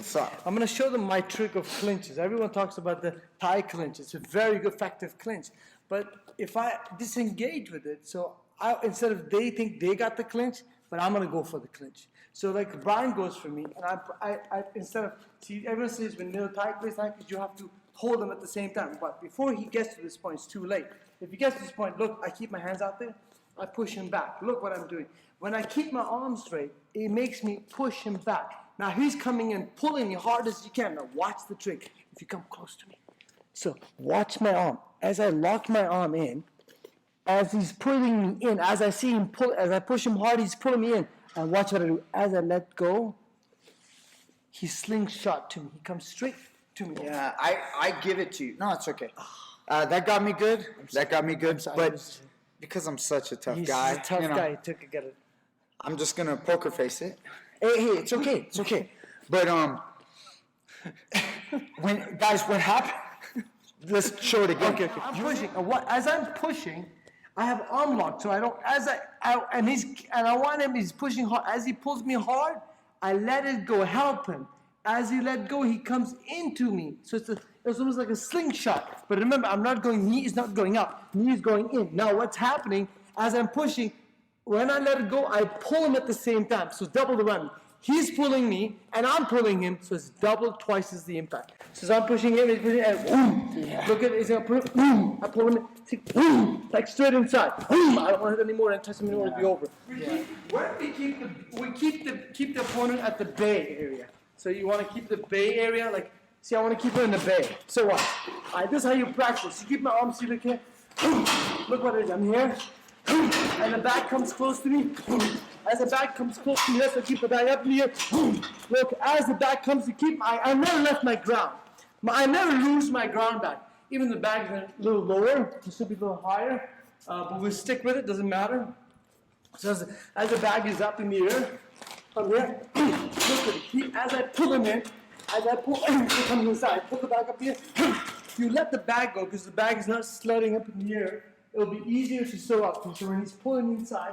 What's up? I'm going to show them my trick of clinches. Everyone talks about the Thai clinch. It's a very good, effective clinch. But if I disengage with it, so instead of they think they got the clinch, but I'm going to go for the clinch. So like Brian goes for me, and I instead of, see, everyone says when they're Thai clinch, you have to hold them at the same time. But before he gets to this point, it's too late. If he gets to this point, look, I keep my hands out there, I push him back. Look what I'm doing. When I keep my arms straight, it makes me push him back. Now he's coming in, pulling me hard as you can. Now watch the trick. If you come close to me. So watch my arm. As I lock my arm in, as he's pulling me in, as I see him pull, as I push him hard, he's pulling me in. And watch what I do. As I let go, he slingshot to me. He comes straight to me. Yeah, I give it to you. No, it's okay. That got me good. That got me good. But because I'm such a tough guy. He's a tough guy. He took it, get it. I'm just going to poker face it. Hey, it's okay. It's okay. But, what happened? Let's show it again. Okay. I'm pushing. As I'm pushing, I have arm lock, so I don't. I want him. He's pushing hard. As he pulls me hard, I let it go. Help him. As he let go, he comes into me. So it's almost like a slingshot. But remember, I'm not going. Knee is not going up. Knee is going in. Now, what's happening? As I'm pushing, when I let it go, I pull him at the same time. So double the run. He's pulling me, and I'm pulling him, so it's double, twice as the impact. So as I'm pushing him, he's pushing, and boom. Yeah. Look at it, he's going to put boom. I pull him in, boom, like straight inside. Boom. I don't want to hit anymore, and touch him anymore, it'll be over. We keep the opponent at the bay area. So you want to keep the bay area, like, see, I want to keep her in the bay. So what? This is how you practice. You keep my arms, see, look here. Look what it is, I'm here. And the back comes close to me. As the back comes close to me, let's keep the back up in here. Look, as the back comes to keep, I never left my ground. I never lose my ground back. Even the back is a little lower, it should be a little higher, but we'll stick with it, doesn't matter. So as the bag is up in the air, from here, look at it. As I pull him in, he comes inside, pull the bag up here. You let the bag go because the bag is not sledding up in the air. It'll be easier to sew up. So when he's pulling inside,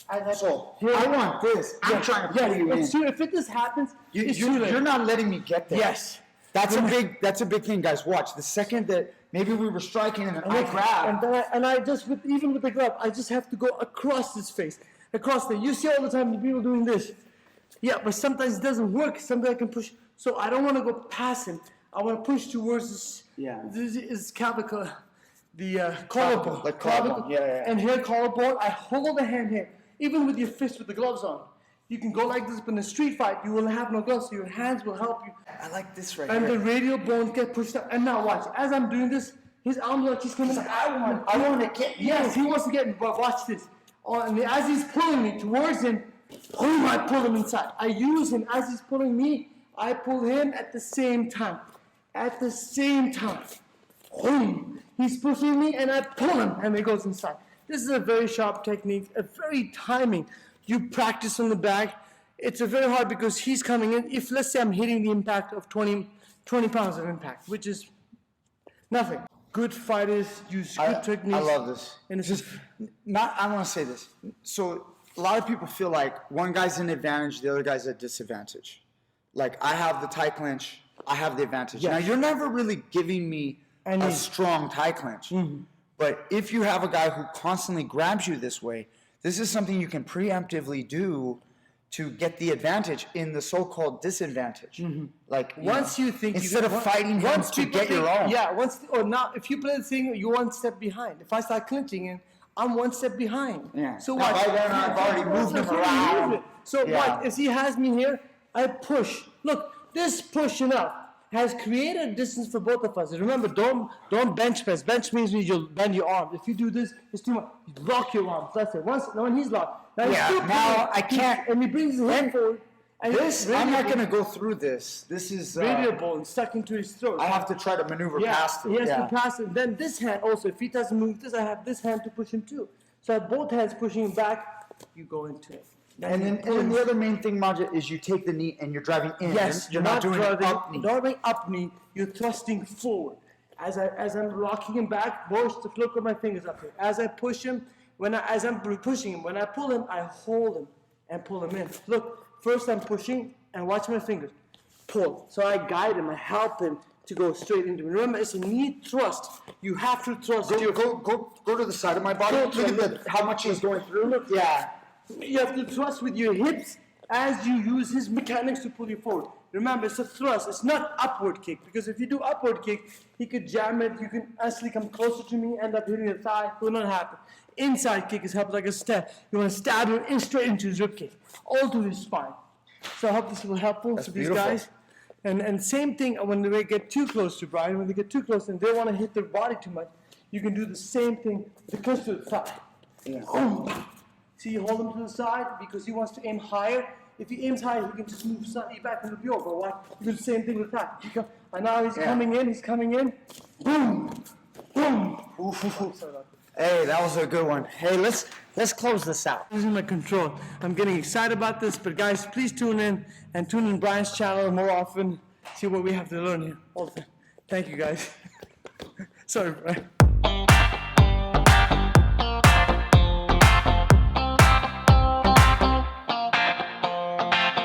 I want this. I'm trying to pull you in. If this happens, you're not letting me get there. Yes. That's a big thing, guys. Watch. The second that maybe we were striking and I grab. And I just, even with the glove, I just have to go across his face. Across there. You see all the time the people doing this. Yeah, but sometimes it doesn't work. Sometimes I can push. So I don't want to go past him. I want to push towards this. Yeah. This is clavicle. The collarbone. Like collarbone. Yeah. And here, collarbone, I hold the hand here. Even with your fist with the gloves on. You can go like this, but in a street fight, you will have no gloves, so your hands will help you. I like this right here. And the radial bones get pushed up. And now watch. As I'm doing this, his arms like he's coming. I want to get you. Yes, he wants to get me, but watch this. And as he's pulling me towards him, boom, I pull him inside. I use him. As he's pulling me, I pull him at the same time. At the same time. Boom. He's pushing me, and I pull him, and he goes inside. This is a very sharp technique, a very timing. You practice on the back. It's a very hard because he's coming in. If, let's say, I'm hitting the impact of 20 pounds of impact, which is nothing. Good fighters use good techniques. I love this. And it's just I want to say this. So a lot of people feel like one guy's an advantage, the other guy's at disadvantage. Like I have the Thai clinch, I have the advantage. Yes. Now you're never really giving me a strong Thai clinch. Mm-hmm. But if you have a guy who constantly grabs you this way, this is something you can preemptively do to get the advantage in the so-called disadvantage. Mm-hmm. Like once you think instead of fighting him to get your own. Yeah, now if you play the thing, you're one step behind. If I start clinching and I'm one step behind. Yeah. So what? I've already moved him around. So what? As he has me here, I push. Look, this pushing up has created a distance for both of us. Remember, don't bench press. Bench means you'll bend your arms. If you do this, it's too much. You lock your arms. That's it. When he's locked. Now I can't. And he brings his hand forward. I'm not going to go through this. This is radial bone stuck into his throat. I have to try to maneuver past it. He has to pass it. Then this hand also, if he doesn't move this, I have this hand to push him too. So I have both hands pushing him back. You go into it. And then the other main thing, Majid, is you take the knee and you're driving in. Yes, you're not doing driving, up knee. Not doing up knee. You're thrusting forward. As I'm locking him back, look at my fingers up here. As I push him, as I'm pushing him, when I pull him, I hold him and pull him in. Look, first I'm pushing and watch my fingers. pull. So I guide him, I help him to go straight into it. Remember, it's a knee thrust. You have to thrust. Go to the side of my body. Look at how much he's going through. Look, yeah. You have to thrust with your hips as you use his mechanics to pull you forward. Remember, it's a thrust. It's not upward kick, because if you do upward kick, he could jam it. You can actually come closer to me, end up hitting the thigh. Will not happen. Inside kick is helped like a stab. You want to stab him in straight into his rib cage, all to his spine. So I hope this will help for these guys. And same thing when they get too close to Brian. When they get too close and they want to hit their body too much, you can do the same thing with the clinch to the thigh. Yeah. See, you hold him to the side because he wants to aim higher. If he aims higher, he can just move slightly back and be over. Why? You do the same thing with that. And now he's coming in. He's coming in. Boom, boom. Hey, that was a good one. Hey, let's close this out. Losing my control. I'm getting excited about this, but guys, please tune in and tune in Brian's channel more often. See what we have to learn here. All the time. Thank you, guys. Sorry, Brian.